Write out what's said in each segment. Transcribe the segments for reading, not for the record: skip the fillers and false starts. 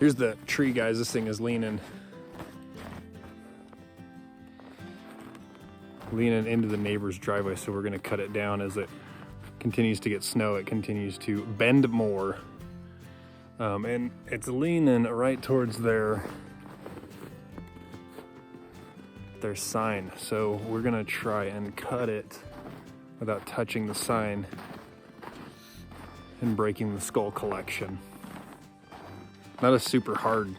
Here's the tree, guys. This thing is leaning into the neighbor's driveway, so we're gonna cut it down. As it continues to get snow, it continues to bend more, and it's leaning right towards their sign. So we're gonna try and cut it without touching the sign and breaking the skull collection. Not a super hard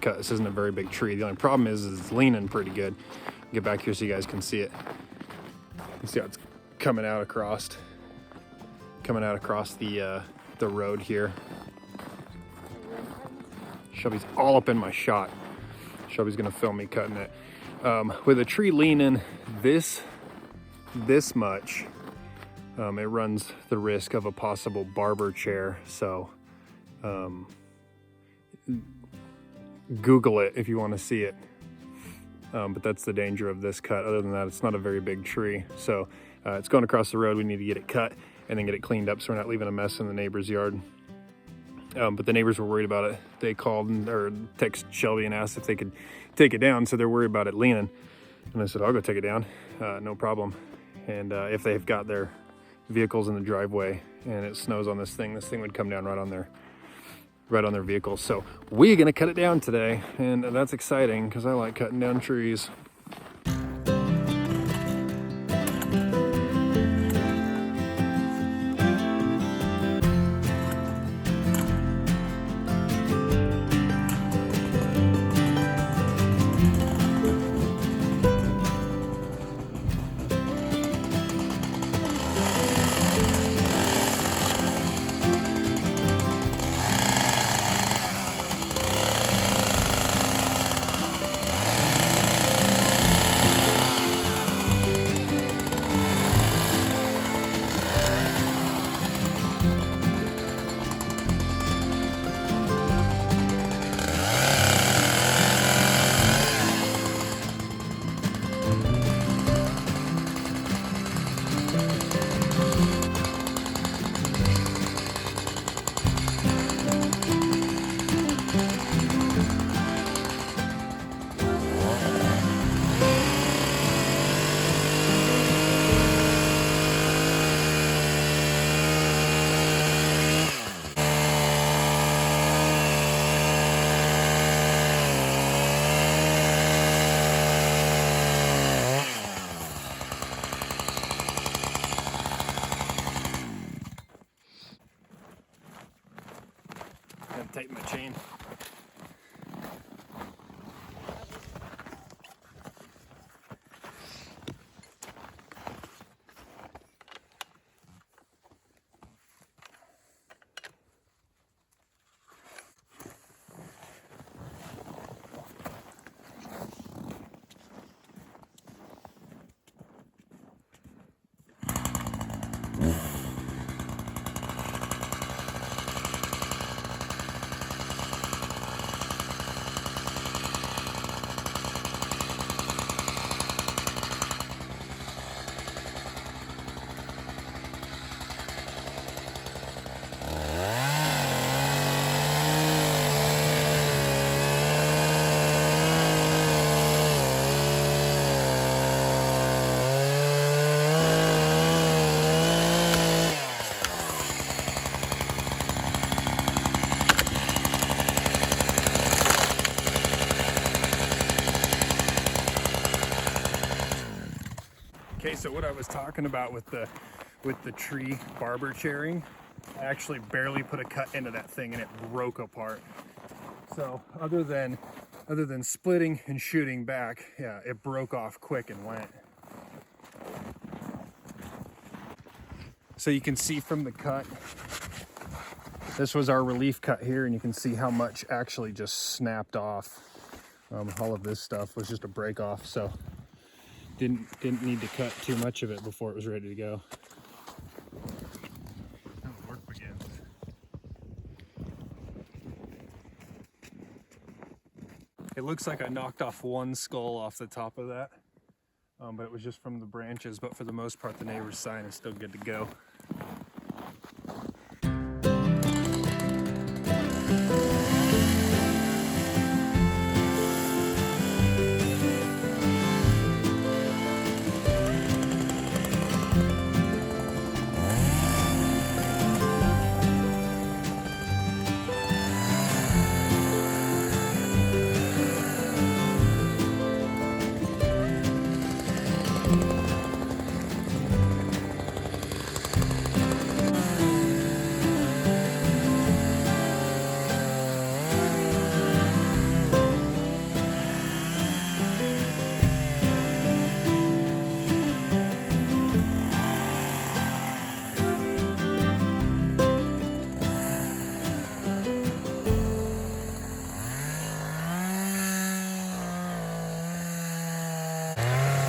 cut. This isn't a very big tree. The only problem is it's leaning pretty good. Get back here so you guys can see it. You see how it's coming out across the road here. Shelby's all up in my shot. Shelby's gonna film me cutting it. With a tree leaning this much, it runs the risk of a possible barber chair. So Google it if you want to see it. But that's the danger of this cut. Other than that, it's not a very big tree. So it's going across the road. We need to get it cut and then get it cleaned up so we're not leaving a mess in the neighbor's yard. But the neighbors were worried about it. They called or texted Shelby and asked if they could take it down. So they're worried about it leaning. And I said, I'll go take it down, no problem. And if they've got their vehicles in the driveway and it snows on this thing would come down right on their vehicles. So we're gonna cut it down today, and that's exciting because I like cutting down trees. Tighten my chain. Okay, so what I was talking about with the tree barber chairing, I actually barely put a cut into that thing and it broke apart. So other than splitting and shooting back, yeah, it broke off quick and went. So you can see from the cut, this was our relief cut here, and you can see how much actually just snapped off. All of this stuff was just a break off, so didn't need to cut too much of it before it was ready to go. Now the work begins. It looks like I knocked off one skull off the top of that, but it was just from the branches. But for the most part, the neighbor's sign is still good to go.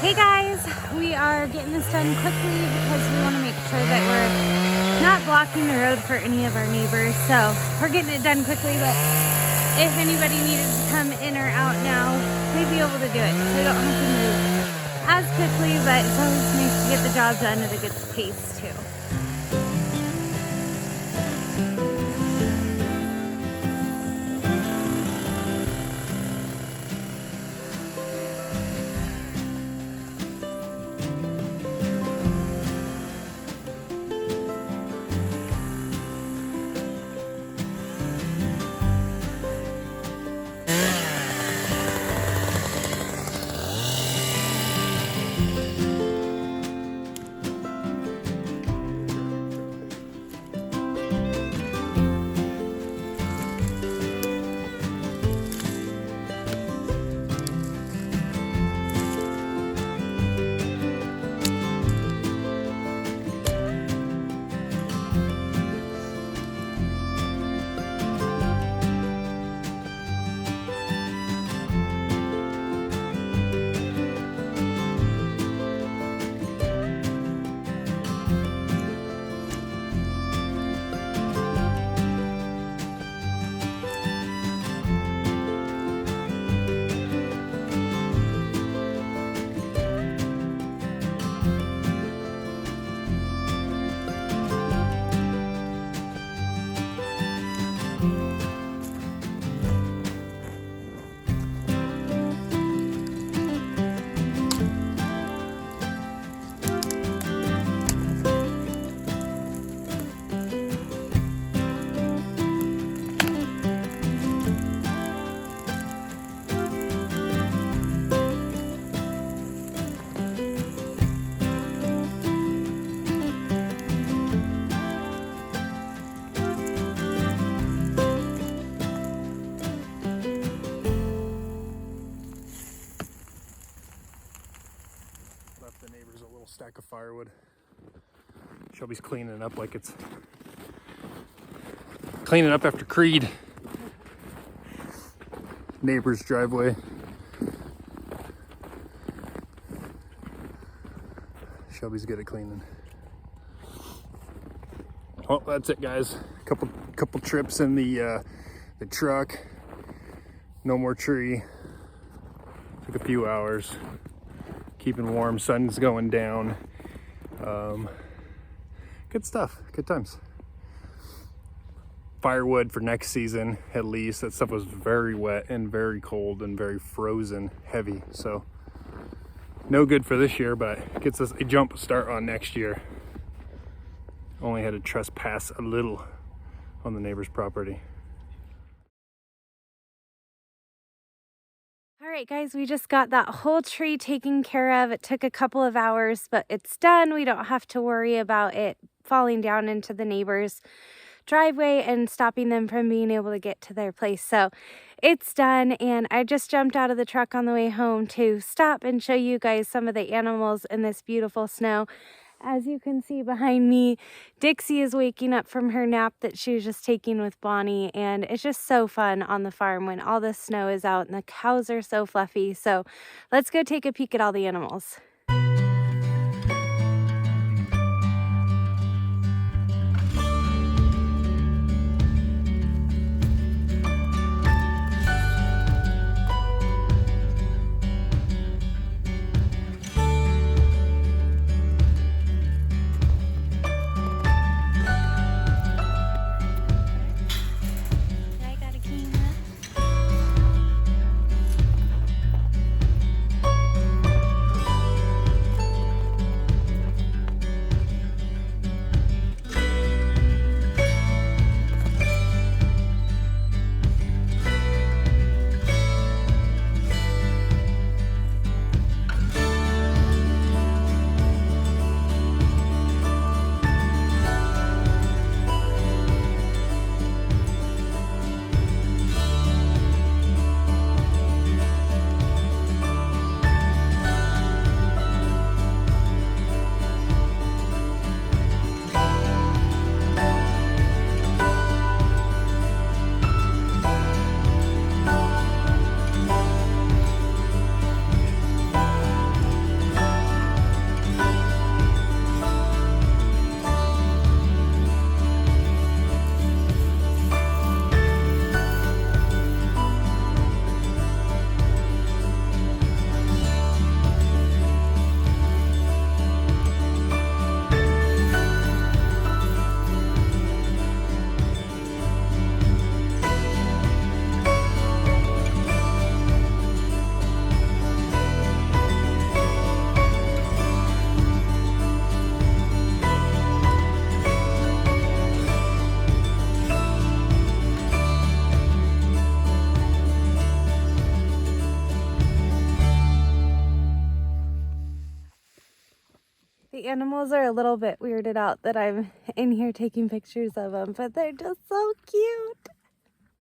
Hey guys, we are getting this done quickly because we want to make sure that we're not blocking the road for any of our neighbors. So we're getting it done quickly, but if anybody needed to come in or out now, they'd be able to do it. So we don't have to move as quickly, but it's always nice to get the job done at a good pace too. Left the neighbors a little stack of firewood. Shelby's cleaning up like it's cleaning up after Creed. Neighbor's driveway. Shelby's good at cleaning. Well, that's it, guys. Couple trips in the truck. No more tree. Took a few hours. Keeping warm, sun's going down. Good stuff, good times. Firewood for next season, at least. That stuff was very wet and very cold and very frozen heavy. So no good for this year, but gets us a jump start on next year. Only had to trespass a little on the neighbor's property. All right, guys, we just got that whole tree taken care of. It took a couple of hours, but it's done. We don't have to worry about it falling down into the neighbor's driveway and stopping them from being able to get to their place. So it's done, and I just jumped out of the truck on the way home to stop and show you guys some of the animals in this beautiful snow. As you can see behind me, Dixie is waking up from her nap that she was just taking with Bonnie, and it's just so fun on the farm when all the snow is out and the cows are so fluffy. So let's go take a peek at all the animals. The animals are a little bit weirded out that I'm in here taking pictures of them, but they're just so cute.